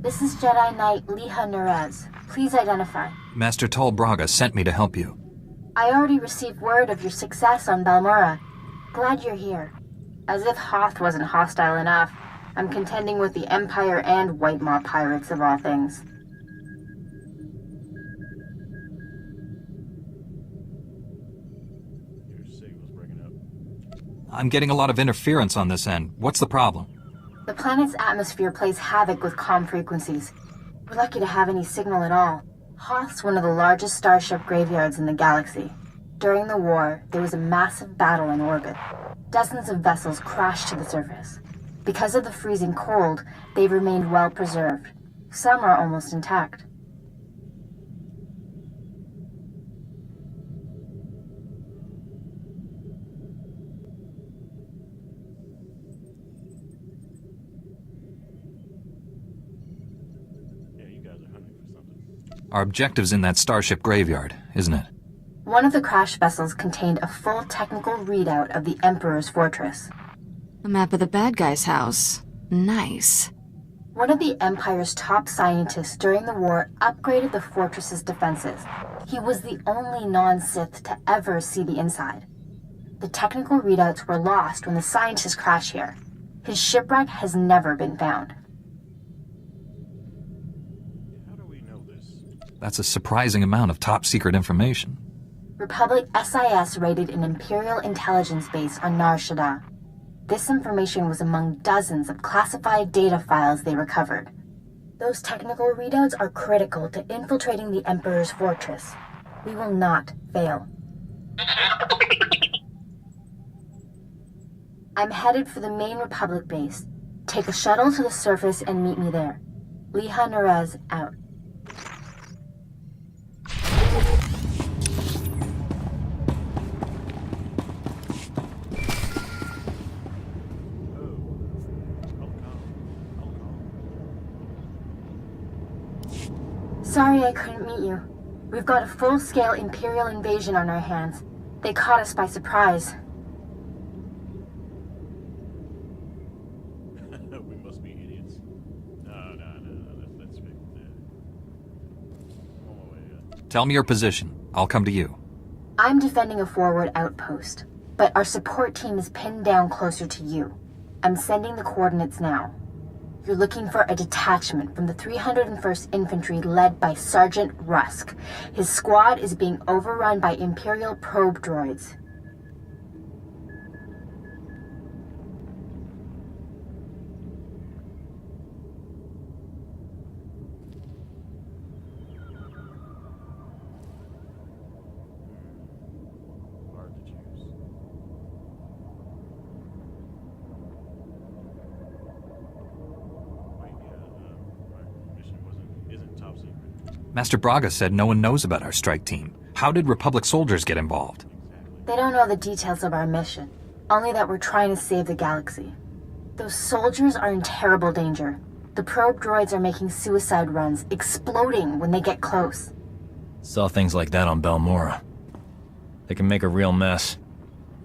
This is Jedi Knight Liha Nerez. Please identify. Master Tol Braga sent me to help you. I already received word of your success on Balmora. Glad you're here. As if Hoth wasn't hostile enough, I'm contending with the Empire and White Maw pirates of all things. I'm getting a lot of interference on this end. What's the problem? The planet's atmosphere plays havoc with comm frequencies. We're lucky to have any signal at all. Hoth's one of the largest starship graveyards in the galaxy. During the war, there was a massive battle in orbit. Dozens of vessels crashed to the surface. Because of the freezing cold, they've remained well preserved. Some are almost intact. Our objective's in that starship graveyard, isn't it? One of the crash vessels contained a full technical readout of the Emperor's fortress. A map of the bad guy's house. Nice. One of the Empire's top scientists during the war upgraded the fortress's defenses. He was the only non-Sith to ever see the inside. The technical readouts were lost when the scientists crashed here. His shipwreck has never been found. That's a surprising amount of top-secret information. Republic SIS raided an Imperial intelligence base on Nar Shaddaa. This information was among dozens of classified data files they recovered. Those technical readouts are critical to infiltrating the Emperor's fortress. We will not fail. I'm headed for the main Republic base. Take a shuttle to the surface and meet me there. Liha Nerez out. Sorry I couldn't meet you. We've got a full-scale Imperial invasion on our hands. They caught us by surprise. We must be idiots. No. Let's fix that. Tell me your position. I'll come to you. I'm defending a forward outpost, but our support team is pinned down closer to you. I'm sending the coordinates now. You're looking for a detachment from the 301st Infantry led by Sergeant Rusk. His squad is being overrun by Imperial probe droids. Hard to choose. Isn't top secret. Master Braga said no one knows about our strike team. How did Republic soldiers get involved? They don't know the details of our mission, only that we're trying to save the galaxy. Those soldiers are in terrible danger. The probe droids are making suicide runs, exploding when they get close. Saw things like that on Balmora. They can make a real mess.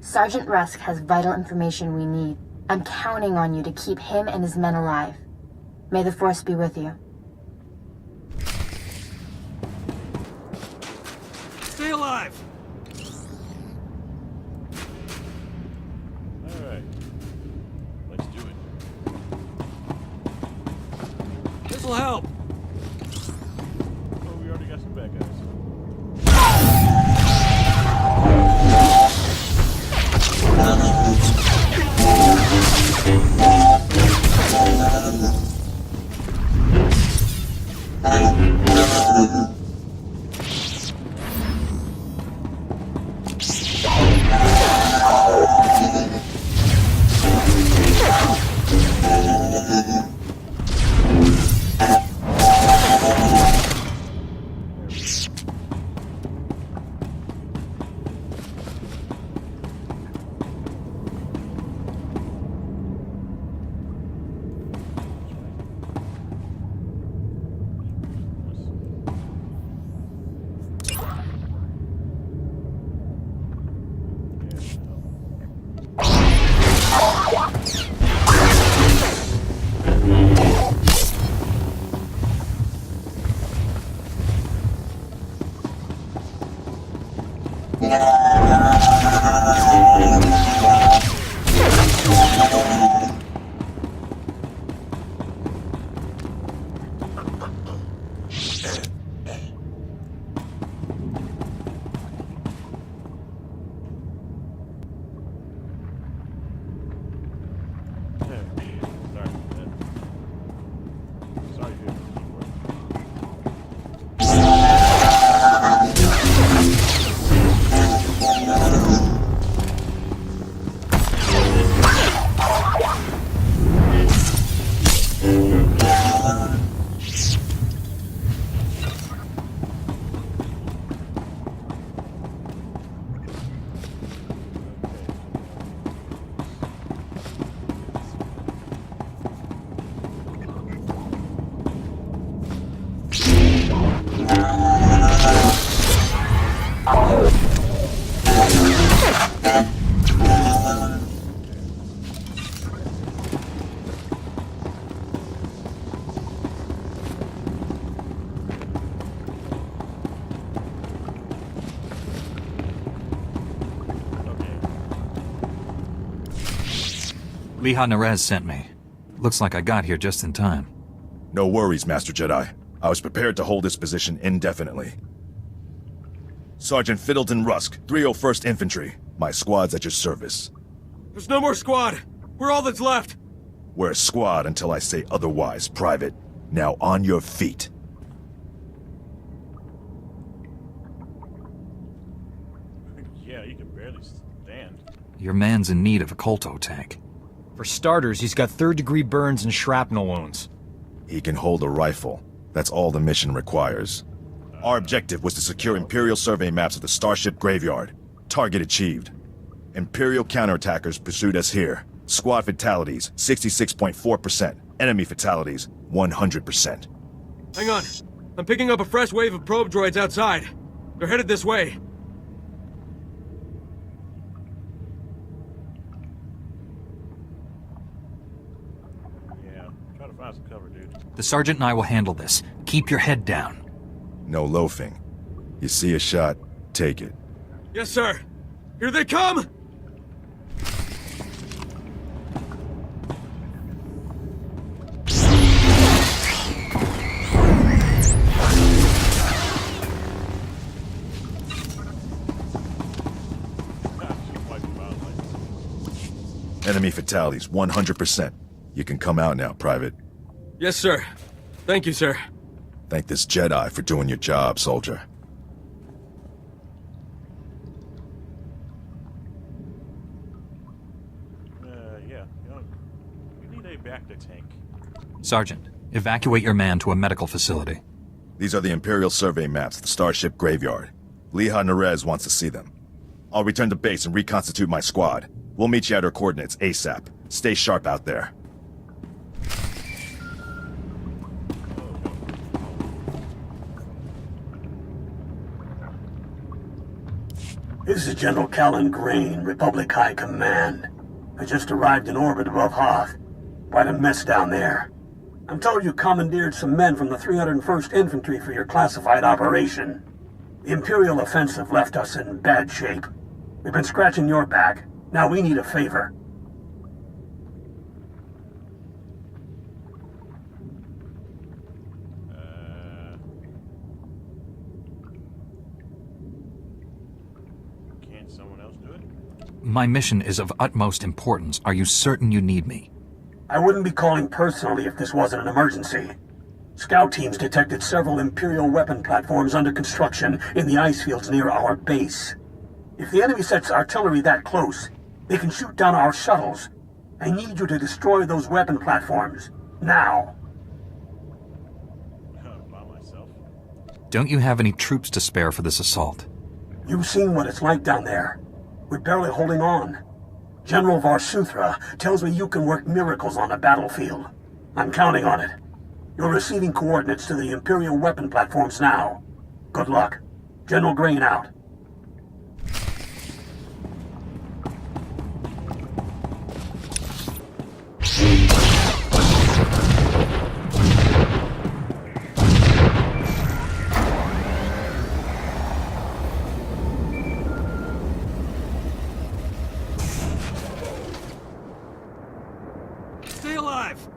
Sergeant Rusk has vital information we need. I'm counting on you to keep him and his men alive. May the Force be with you. Stay alive! Alright. Let's do it. This'll help! Oh, we already got some bad guys. Liha Nerez sent me. Looks like I got here just in time. No worries, Master Jedi. I was prepared to hold this position indefinitely. Sergeant Fiddleton Rusk, 301st Infantry. My squad's at your service. There's no more squad. We're all that's left. We're a squad until I say otherwise, Private. Now on your feet. Yeah, you can barely stand. Your man's in need of a Kolto tank. For starters, he's got third-degree burns and shrapnel wounds. He can hold a rifle. That's all the mission requires. Our objective was to secure Imperial survey maps of the Starship Graveyard. Target achieved. Imperial counterattackers pursued us here. Squad fatalities, 66.4%. Enemy fatalities, 100%. Hang on. I'm picking up a fresh wave of probe droids outside. They're headed this way. Yeah, try to find some cover, dude. The sergeant and I will handle this. Keep your head down. No loafing. You see a shot, take it. Yes, sir. Here they come! Enemy fatalities, 100%. You can come out now, Private. Yes, sir. Thank you, sir. Thank this Jedi for doing your job, soldier. Yeah. We need a Bacta tank. Sergeant, evacuate your man to a medical facility. These are the Imperial survey maps of the Starship Graveyard. Liha Nerez wants to see them. I'll return to base and reconstitute my squad. We'll meet you at our coordinates ASAP. Stay sharp out there. This is General Callan Grain, Republic High Command. I just arrived in orbit above Hoth. Quite a mess down there. I'm told you commandeered some men from the 301st Infantry for your classified operation. The Imperial offensive left us in bad shape. We've been scratching your back. Now we need a favor. Can't someone else do it? My mission is of utmost importance. Are you certain you need me? I wouldn't be calling personally if this wasn't an emergency. Scout teams detected several Imperial weapon platforms under construction in the ice fields near our base. If the enemy sets artillery that close, they can shoot down our shuttles. I need you to destroy those weapon platforms. Now. By myself. Don't you have any troops to spare for this assault? You've seen what it's like down there. We're barely holding on. General Varsuthra tells me you can work miracles on a battlefield. I'm counting on it. You're receiving coordinates to the Imperial weapon platforms now. Good luck. General Grain out. Stay alive!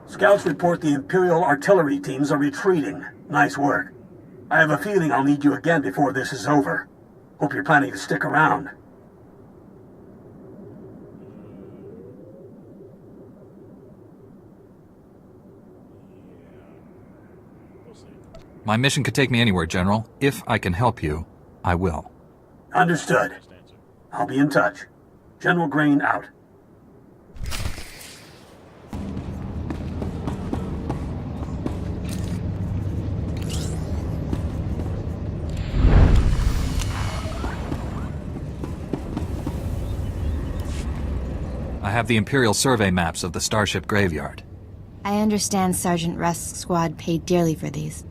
Scouts report the Imperial artillery teams are retreating. Nice work. I have a feeling I'll need you again before this is over. Hope you're planning to stick around. We'll see. My mission could take me anywhere, General. If I can help you, I will. Understood. Best answer. I'll be in touch. General Grain out. I have the Imperial survey maps of the Starship Graveyard. I understand Sergeant Rusk's squad paid dearly for these.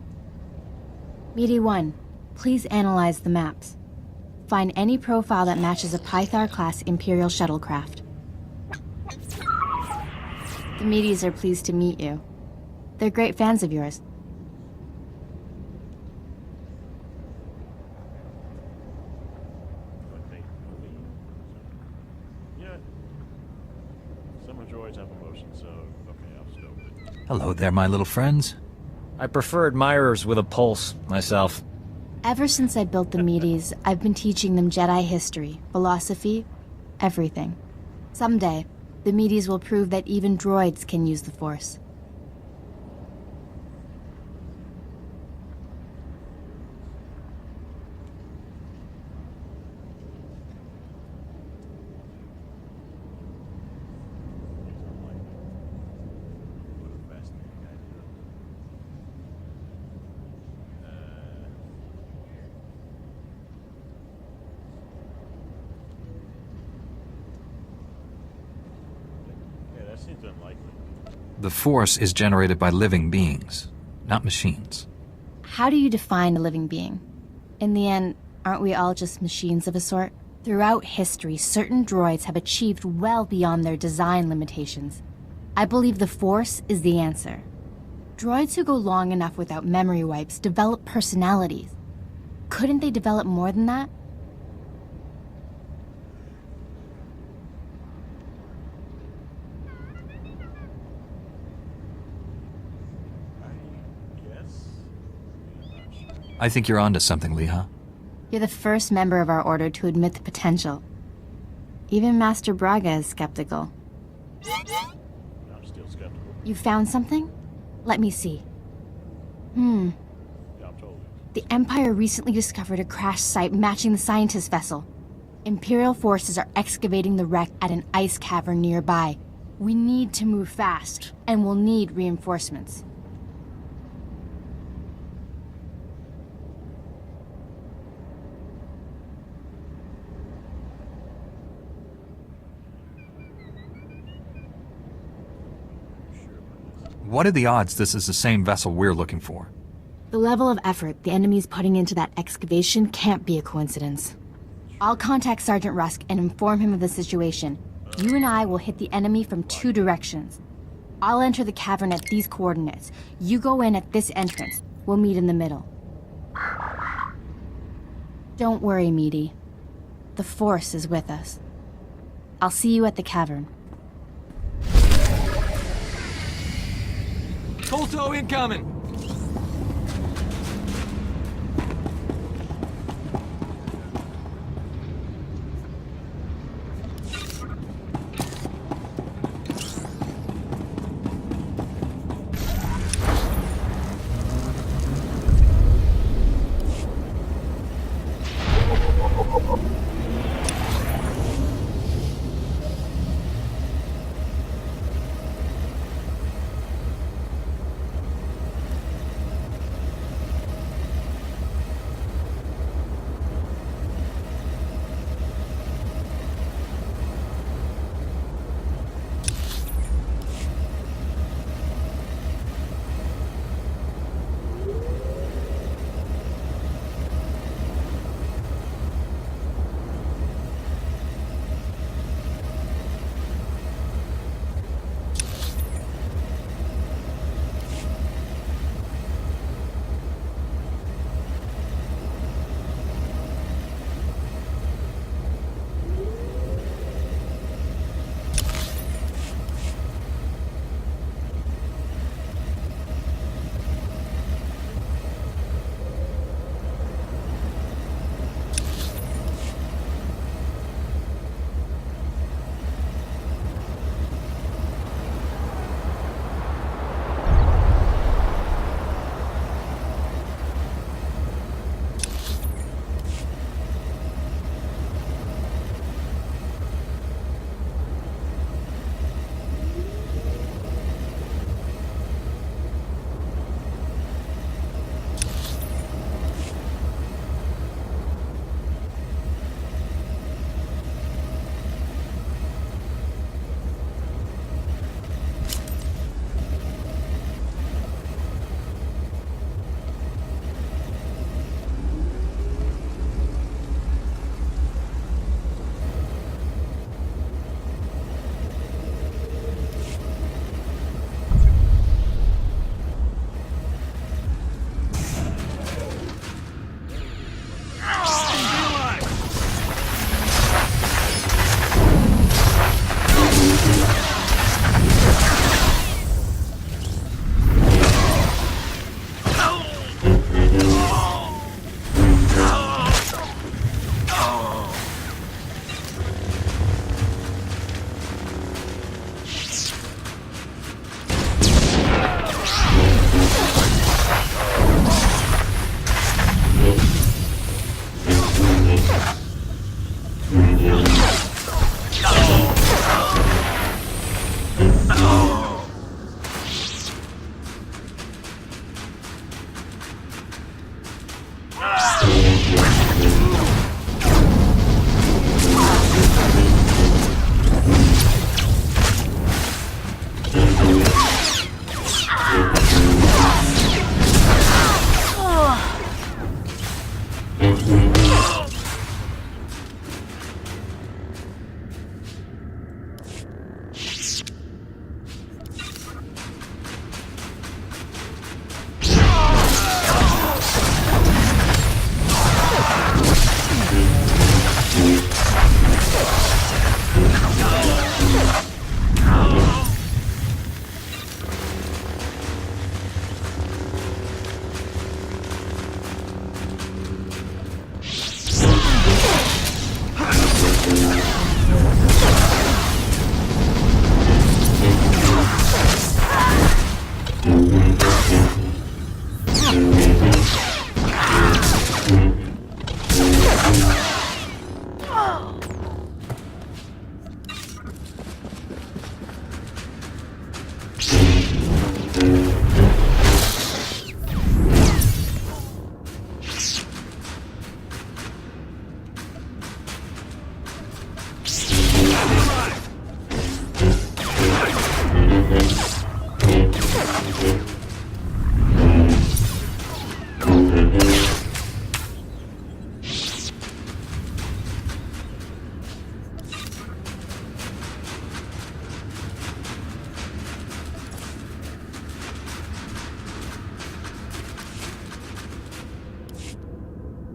Meaty 1, please analyze the maps. Find any profile that matches a Pythar-class Imperial shuttlecraft. The Meaties are pleased to meet you. They're great fans of yours. Okay. Yeah. Hello there, my little friends. I prefer admirers with a pulse, myself. Ever since I built the Meaties, I've been teaching them Jedi history, philosophy, everything. Someday, the Meaties will prove that even droids can use the Force. What a fascinating idea. Yeah, that seems unlikely. The Force is generated by living beings, not machines. How do you define a living being? In the end, aren't we all just machines of a sort? Throughout history, certain droids have achieved well beyond their design limitations. I believe the Force is the answer. Droids who go long enough without memory wipes develop personalities. Couldn't they develop more than that? I guess? I'm not sure. I think you're onto something, Leha. You're the first member of our order to admit the potential. Even Master Braga is skeptical. I'm still skeptical. You found something? Let me see. Yeah, I'm told. The Empire recently discovered a crash site matching the scientist vessel. Imperial forces are excavating the wreck at an ice cavern nearby. We need to move fast, and we'll need reinforcements. What are the odds this is the same vessel we're looking for? The level of effort the enemy's putting into that excavation can't be a coincidence. I'll contact Sergeant Rusk and inform him of the situation. You and I will hit the enemy from 2 directions. I'll enter the cavern at these coordinates. You go in at this entrance. We'll meet in the middle. Don't worry, Meaty. The Force is with us. I'll see you at the cavern. Colto incoming!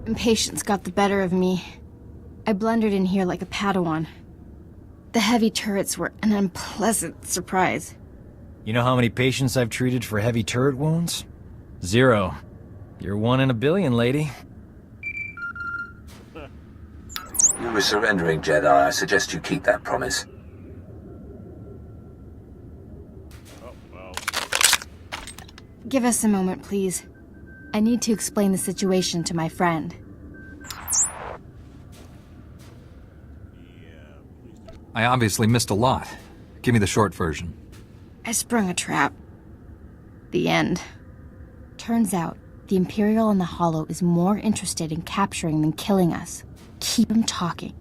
Impatience got the better of me. I blundered in here like a Padawan. The heavy turrets were an unpleasant surprise. You know how many patients I've treated for heavy turret wounds? 0. You're 1 in a billion, lady. You were surrendering, Jedi. I suggest you keep that promise. Oh, well. Give us a moment, please. I need to explain the situation to my friend. Yeah, please do. I obviously missed a lot. Give me the short version. I sprung a trap. The end. Turns out, the Imperial in the Hollow is more interested in capturing than killing us. Keep him talking.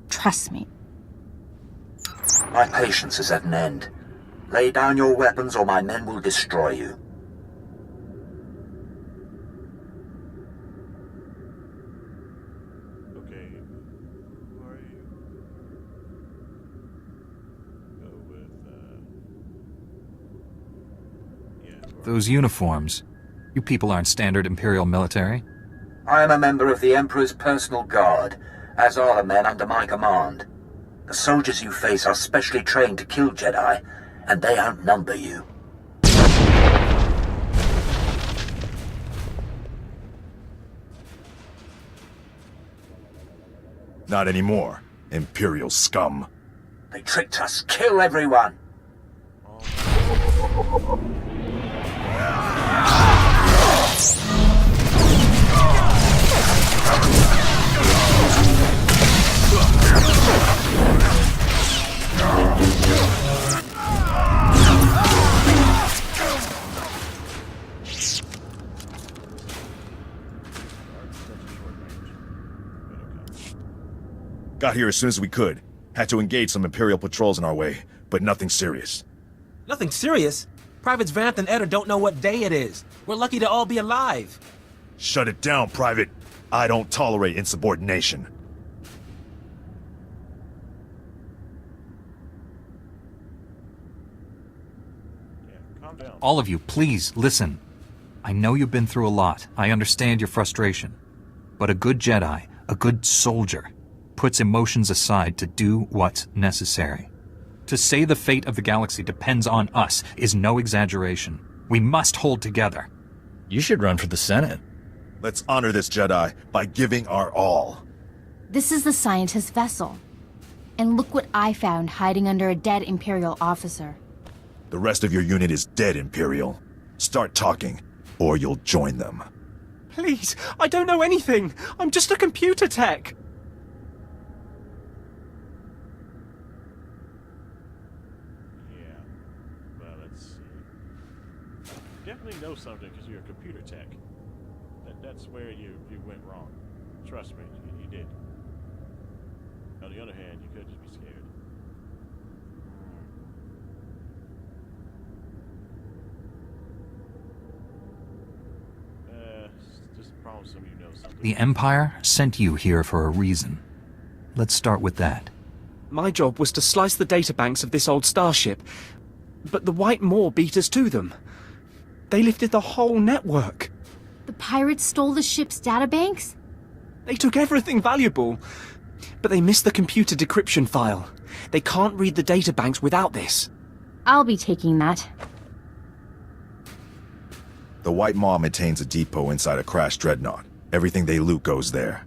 Trust me. My patience is at an end. Lay down your weapons or my men will destroy you. Okay. Who are you? Go with, yeah. Who are Those uniforms. You people aren't standard Imperial military. I am a member of the Emperor's personal guard, as are the men under my command. The soldiers you face are specially trained to kill Jedi, and they outnumber you. Not anymore, Imperial scum. They tricked us. Kill everyone! Got here as soon as we could. Had to engage some Imperial patrols in our way, but nothing serious. Nothing serious? Privates Vanth and Eder don't know what day it is. We're lucky to all be alive. Shut it down, Private. I don't tolerate insubordination. Yeah, calm down. All of you, please, listen. I know you've been through a lot. I understand your frustration. But a good Jedi, a good soldier, puts emotions aside to do what's necessary. To say the fate of the galaxy depends on us is no exaggeration. We must hold together. You should run for the Senate. Let's honor this Jedi by giving our all. This is the scientist vessel. And look what I found hiding under a dead Imperial officer. The rest of your unit is dead, Imperial. Start talking, or you'll join them. Please, I don't know anything. I'm just a computer tech. Yeah. Well, let's see. Definitely know something because you're a computer tech. That's where you went wrong. Trust me, you did. On the other hand, you could just be scared. Just a problem some of you know something. The Empire sent you here for a reason. Let's start with that. My job was to slice the databanks of this old starship, but the White Maw beat us to them. They lifted the whole network. The pirates stole the ship's databanks? They took everything valuable, but they missed the computer decryption file. They can't read the databanks without this. I'll be taking that. The White Maw maintains a depot inside a crashed dreadnought. Everything they loot goes there.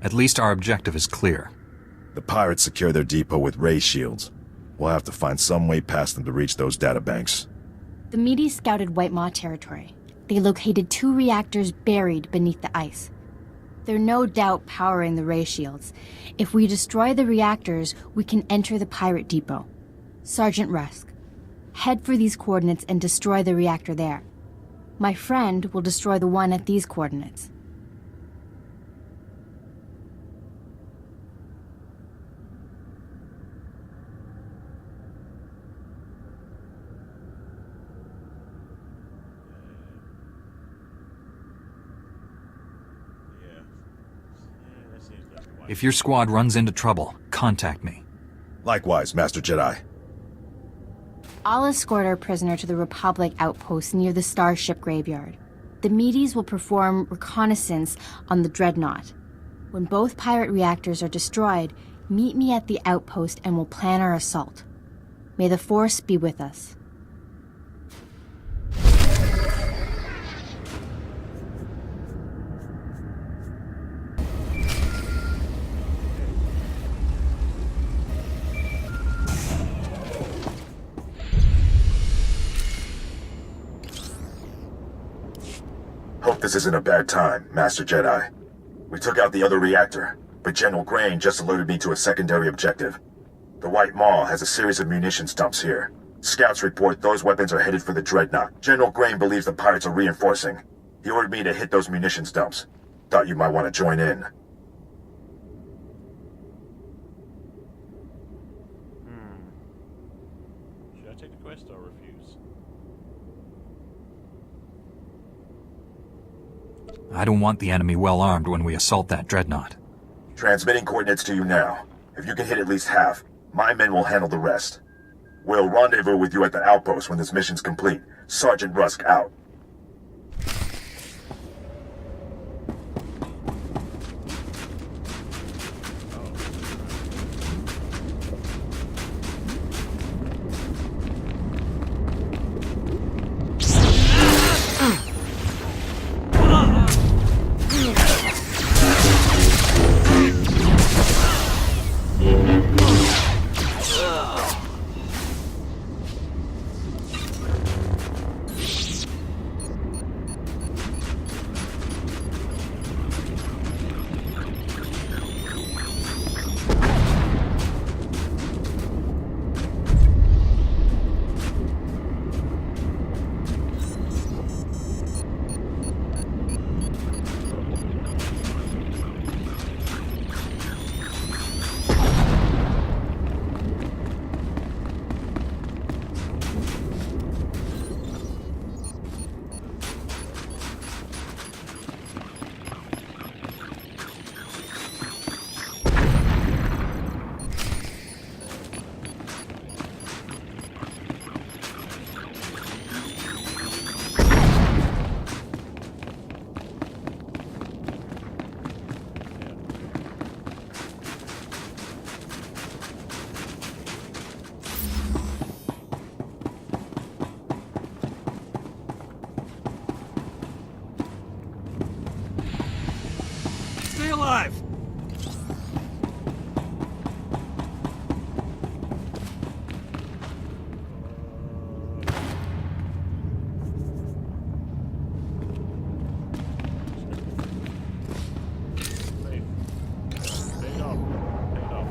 At least our objective is clear. The pirates secure their depot with ray shields. We'll have to find some way past them to reach those databanks. The Medes scouted White Maw territory. They located 2 reactors buried beneath the ice. They're no doubt powering the ray shields. If we destroy the reactors, we can enter the pirate depot. Sergeant Rusk, head for these coordinates and destroy the reactor there. My friend will destroy the one at these coordinates. Yeah, that seems like If your squad runs into trouble, contact me. Likewise, Master Jedi. I'll escort our prisoner to the Republic outpost near the Starship Graveyard. The meaties will perform reconnaissance on the Dreadnought. When both pirate reactors are destroyed, meet me at the outpost and we'll plan our assault. May the Force be with us. Hope this isn't a bad time, Master Jedi. We took out the other reactor, but General Grain just alerted me to a secondary objective. The White Maw has a series of munitions dumps here. Scouts report those weapons are headed for the Dreadnought. General Grain believes the pirates are reinforcing. He ordered me to hit those munitions dumps. Thought you might want to join in. Should I take the quest or refuse? I don't want the enemy well armed when we assault that Dreadnought. Transmitting coordinates to you now. If you can hit at least half, my men will handle the rest. We'll rendezvous with you at the outpost when this mission's complete. Sergeant Rusk out. Stay alive! Stay up. Stay up.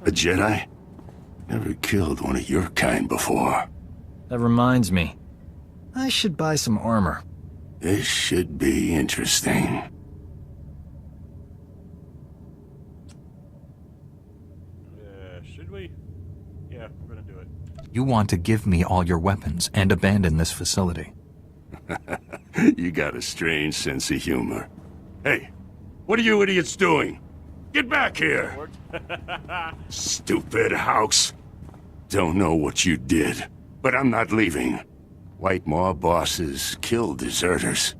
A Jedi? Never killed one of your kind before. That reminds me. I should buy some armor. This should be interesting. Should we? Yeah, we're gonna do it. You want to give me all your weapons and abandon this facility. You got a strange sense of humor. Hey, what are you idiots doing? Get back here! Stupid house. Don't know what you did, but I'm not leaving. White Maw bosses kill deserters.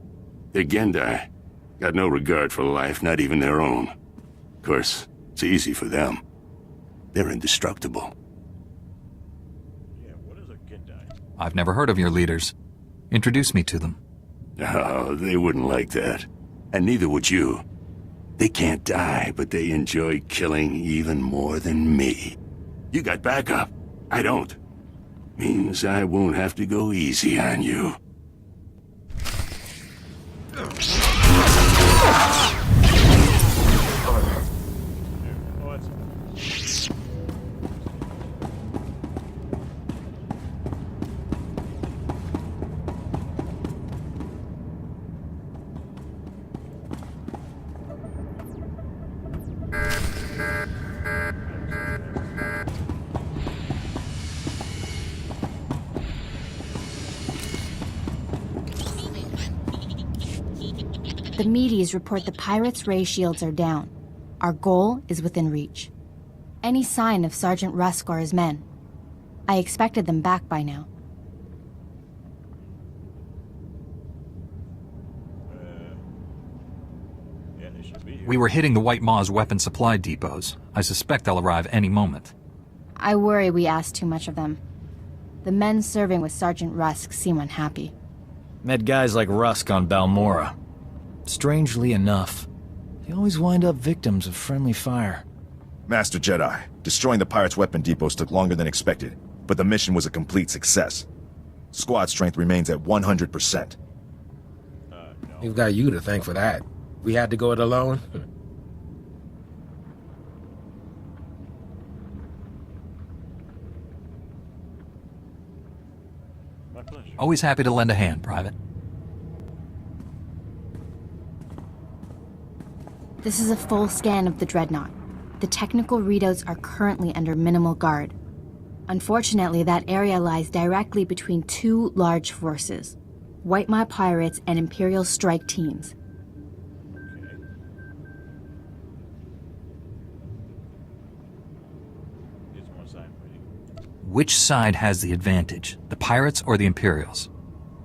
The Gendai got no regard for life, not even their own. Of course, it's easy for them. They're indestructible. Yeah, what is a Gendai? I've never heard of your leaders. Introduce me to them. Oh, they wouldn't like that. And neither would you. They can't die, but they enjoy killing even more than me. You got backup. I don't. Means I won't have to go easy on you. The Medes report the pirates' ray shields are down. Our goal is within reach. Any sign of Sergeant Rusk or his men? I expected them back by now. Yeah, they should be here. We were hitting the White Maw's weapon supply depots. I suspect they'll arrive any moment. I worry we asked too much of them. The men serving with Sergeant Rusk seem unhappy. Met guys like Rusk on Balmora. Strangely enough, they always wind up victims of friendly fire. Master Jedi, destroying the pirates' weapon depots took longer than expected, but the mission was a complete success. Squad strength remains at 100%. No. We've got you to thank for that. We had to go it alone. My pleasure. Always happy to lend a hand, Private. This is a full scan of the Dreadnought. The technical readouts are currently under minimal guard. Unfortunately, that area lies directly between two large forces, White Maw pirates and Imperial strike teams. Okay. Here's one side waiting. Which side has the advantage, the pirates or the Imperials?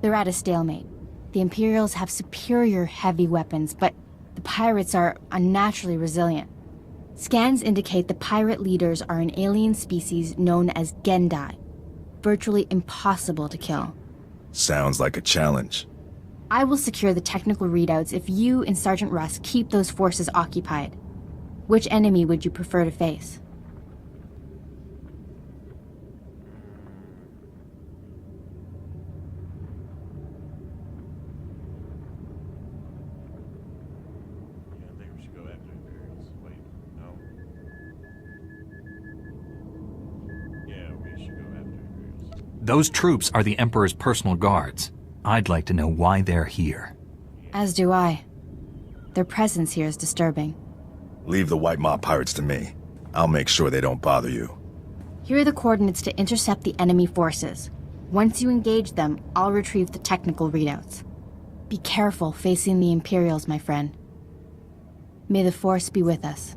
They're at a stalemate. The Imperials have superior heavy weapons, but the pirates are unnaturally resilient. Scans indicate the pirate leaders are an alien species known as Gendai, virtually impossible to kill. Sounds like a challenge. I will secure the technical readouts if you and Sergeant Rusk keep those forces occupied. Which enemy would you prefer to face? Yeah, I think we should go after Imperials. Wait, no. Yeah, we should go after Imperials. Those troops are the Emperor's personal guards. I'd like to know why they're here. As do I. Their presence here is disturbing. Leave the White Maw pirates to me. I'll make sure they don't bother you. Here are the coordinates to intercept the enemy forces. Once you engage them, I'll retrieve the technical readouts. Be careful facing the Imperials, my friend. May the Force be with us.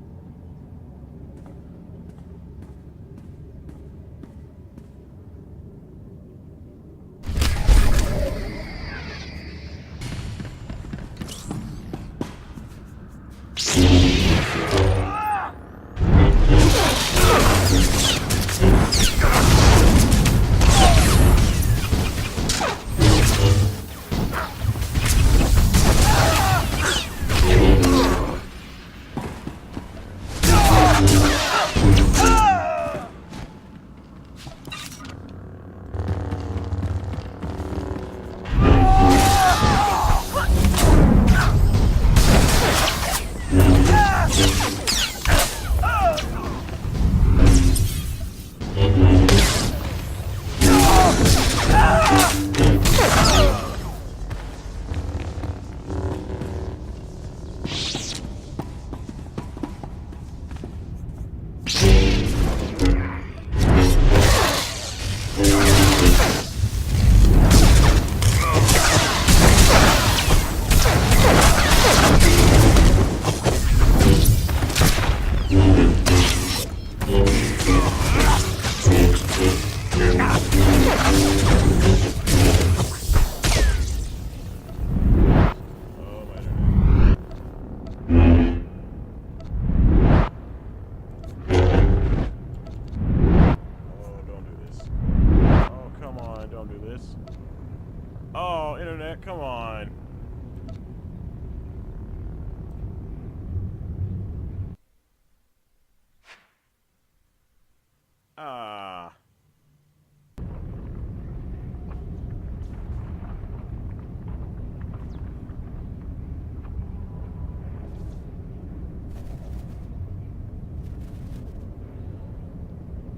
Ah.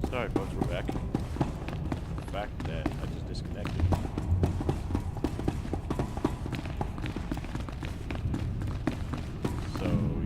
Sorry, folks, we're back. The fact that I just disconnected. So,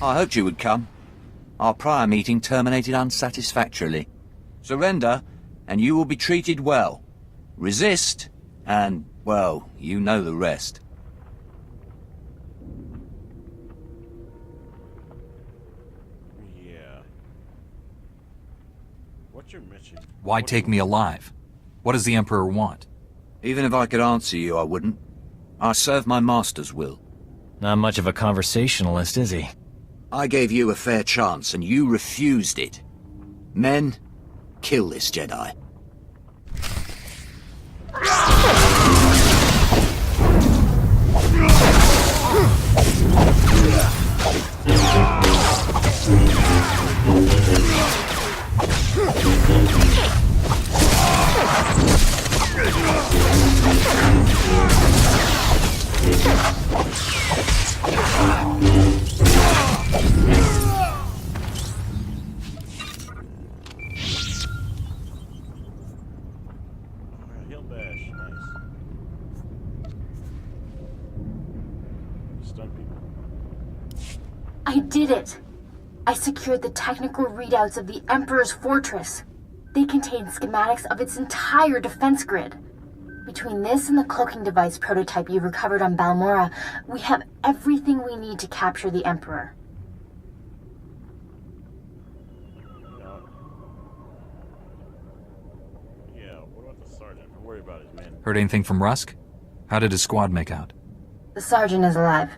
I hoped you would come. Our prior meeting terminated unsatisfactorily. Surrender, and you will be treated well. Resist, and, well, you know the rest. yeah. What's your mission? Why take me alive? What does the Emperor want? Even if I could answer you, I wouldn't. I serve my master's will. Not much of a conversationalist, is he? I gave you a fair chance, and you refused it. Men, kill this Jedi. Hill bash, nice. Stun people. I did it! I secured the technical readouts of the Emperor's fortress. They contain schematics of its entire defense grid. Between this and the cloaking device prototype you recovered on Balmorra, we have everything we need to capture the Emperor. Yeah, what about the sergeant? Don't worry about his men. Heard anything from Rusk? How did his squad make out? The sergeant is alive.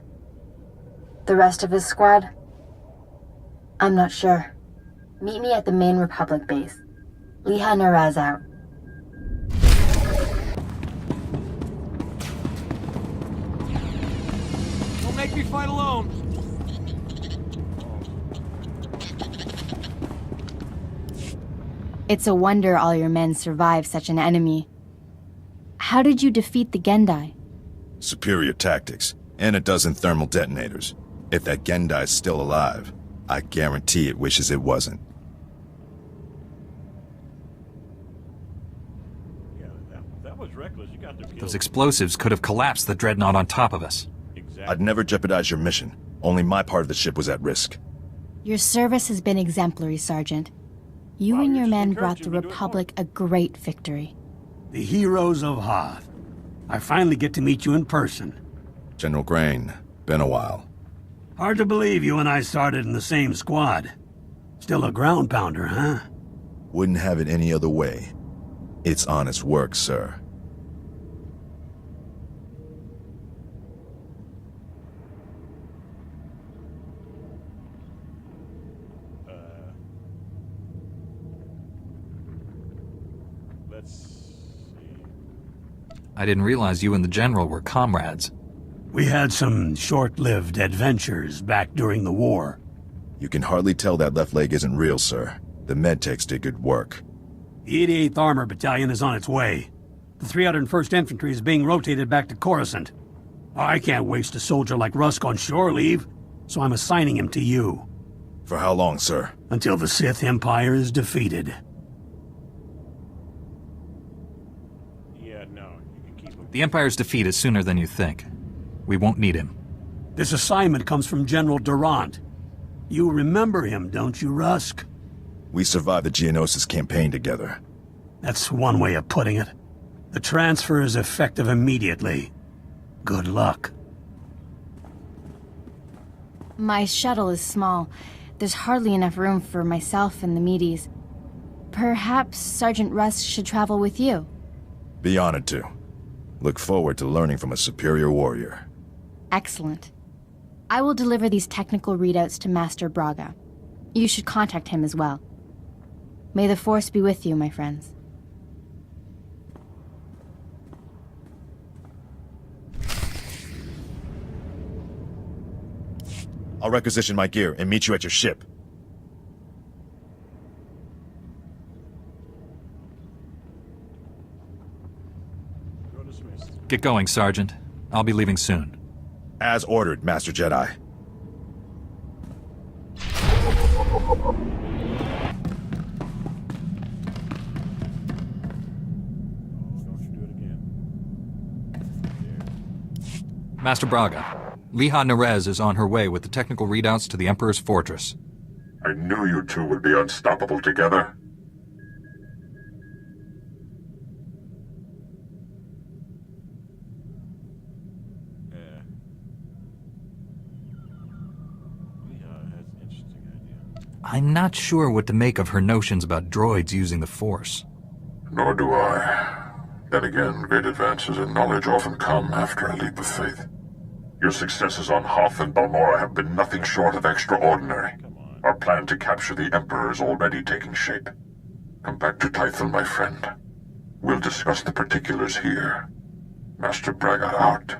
The rest of his squad? I'm not sure. Meet me at the main Republic base. Liha Naraz out. Don't make me fight alone! It's a wonder all your men survived such an enemy. How did you defeat the Gendai? Superior tactics, and a dozen thermal detonators. If that Gendai's still alive, I guarantee it wishes it wasn't. Yeah, that was reckless. You got them killed. Those explosives could have collapsed the dreadnought on top of us. Exactly. I'd never jeopardize your mission. Only my part of the ship was at risk. Your service has been exemplary, Sergeant. You and your men brought the Republic a great victory. The heroes of Hoth. I finally get to meet you in person. General Grain, been a while. Hard to believe you and I started in the same squad. Still a ground pounder, huh? Wouldn't have it any other way. It's honest work, sir. I didn't realize you and the General were comrades. We had some short-lived adventures back during the war. You can hardly tell that left leg isn't real, sir. The medtechs did good work. The 88th Armor Battalion is on its way. The 301st Infantry is being rotated back to Coruscant. I can't waste a soldier like Rusk on shore leave, so I'm assigning him to you. For how long, sir? Until the Sith Empire is defeated. Yeah, no, you can keep him. The Empire's defeat is sooner than you think. We won't need him. This assignment comes from General Durant. You remember him, don't you, Rusk? We survived the Geonosis campaign together. That's one way of putting it. The transfer is effective immediately. Good luck. My shuttle is small. There's hardly enough room for myself and the meaties. Perhaps Sergeant Rusk should travel with you. Be honored to. Look forward to learning from a superior warrior. Excellent. I will deliver these technical readouts to Master Braga. You should contact him as well. May the Force be with you, my friends. I'll requisition my gear and meet you at your ship. You're dismissed. Get going, Sergeant. I'll be leaving soon. As ordered, Master Jedi. Master Braga, Liha Nerez is on her way with the technical readouts to the Emperor's fortress. I knew you two would be unstoppable together. I'm not sure what to make of her notions about droids using the Force. Nor do I. Then again, great advances in knowledge often come after a leap of faith. Your successes on Hoth and Balmorra have been nothing short of extraordinary. Our plan to capture the Emperor is already taking shape. Come back to Tython, my friend. We'll discuss the particulars here. Master Braga out.